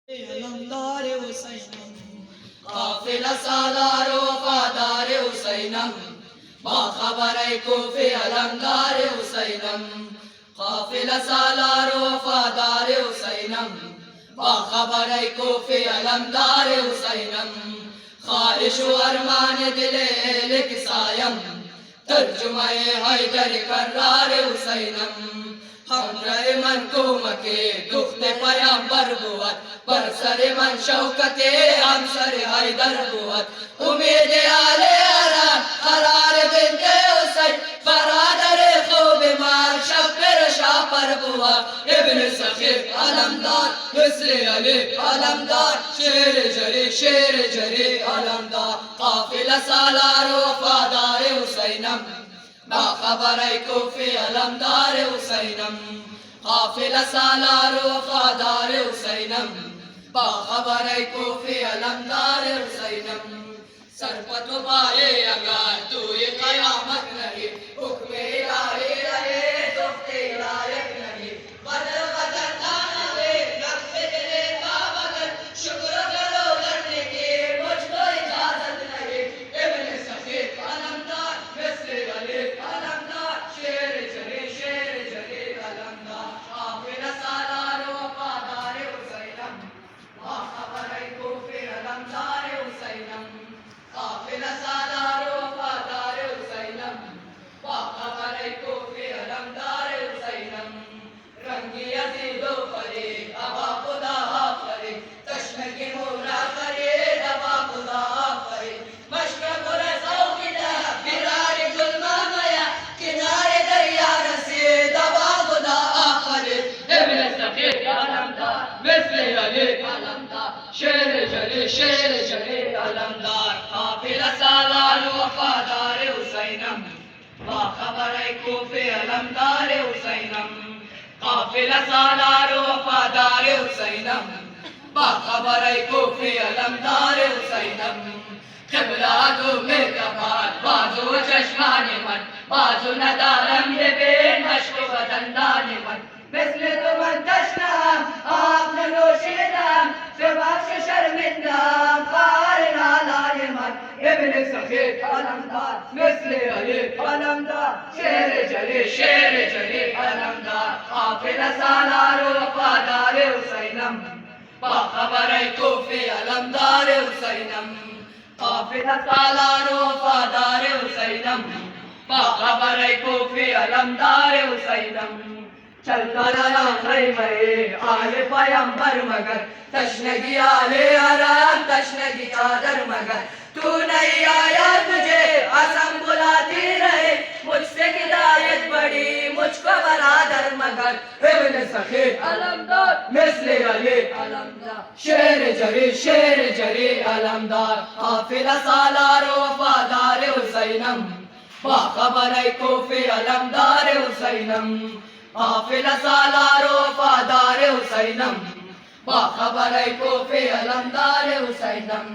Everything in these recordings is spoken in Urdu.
علمدار حسینم قافلہ سالار وفادار حسینم باخبر کوفہ علمدار حسینم قافلہ سالار وفادار حسینم باخبر کوفہ علمدار حسینم خواہش و ارمان دل اہل کسایم ترجمہ حیدر کرار حسینم ہمراہ من کومکے دخت پیامبر بود بر سر من شوکت ہمسر حیدر بود امید آل ارم قرار بنت حسین برادر خوب من شبر شاپر بود ابن سخیر علمدار مثل علی علمدار شیر جری علمدار قافلہ سالار وفادار حسینم باخبر کوفہ علمدار حسینم قافلہ سالار وفادار حسینم باخبر کوفہ علمدار حسینم سر پتو پائے اگر تو یہ قیامت نہیں حکم الہی رہے دفت لائق نہیں بدر بدر دانا دے نفس دلے کا مگر شکر کرو لڑنے کی مجھ کو اجازت نہیں ابن سخیر علمدار مثل علی علمدار شیر جری علمدار قافلہ سالار وفادار حسینم باخبر کوفہ علمدار حسینم قافلہ سالار وفادار حسینم باخبر کوفہ علمدار حسینم رنگی عزیز و فرید ابا خدا فرید تشنگی مورا فرید ابا خدا فرید مشرق رضا کی طرف برار گلما میا کنارے دریا رسید ابا خدا فرید ابن سخیر علمدار مثل علی علمدار شیر جری علمدار قافلہ سالار وفادار حسینم باخبر کوفہ علمدار حسینم قافلہ سالار وفادار حسینم باخبر کوفہ علمدار حسینم قبلہ دو میں کبار بازو چشمان من بازو ندارم لبین مشک و دندان من مثل تو من تشنم آپ ننوشیدم ببخش شرمندم خار نالان من ابن سخیر علمدار مثل علی علمدار شیر جری علمدار قافلہ سالار وفادار حسینم باخبر کوفہ علمدار حسینم قافلہ سالار وفادار حسینم باخبر کوفہ علمدار حسینم چلتا رہا خیمے آل پیامبر مگر تشنگی آل حرام تشنگی چادر مگر تو نہیں آیا تجھے عصم بلاتی رہے مجھ سے ہدایت بڑی مجھ کو برادر مگر ابن سخیر علمدار مثل علی علمدار شیر جری علمدار قافلہ سالار وفادار حسینم باخبر کوفہ علمدار حسینم قافلہ سالار وفادار حسینم باخبر کوفہ علمدار حسینم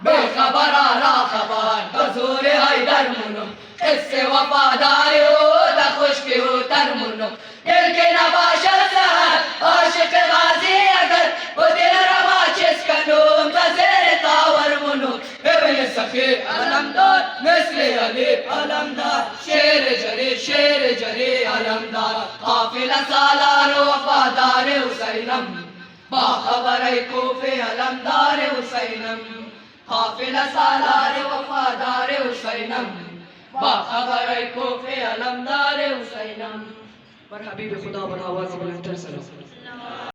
بے خبر آرا خبر بزور حیدر منو اس سے وفادار ہو دا خشک ہو تر منو دل کے نباشت زہر عاشق غازی اگر وہ دل روا چس کنو بزیر تاور منو ابن سخیر علمدار مثل علی علمدار شیر جری علمدار قافلہ سالار وفادار حسینم باخبر کوفہ علمدار حسینم قافلہ سالار وفادار حسینم باخبر کوفہ علمدار حسینم پر حبیب خدا بر آواز بلندتر سلام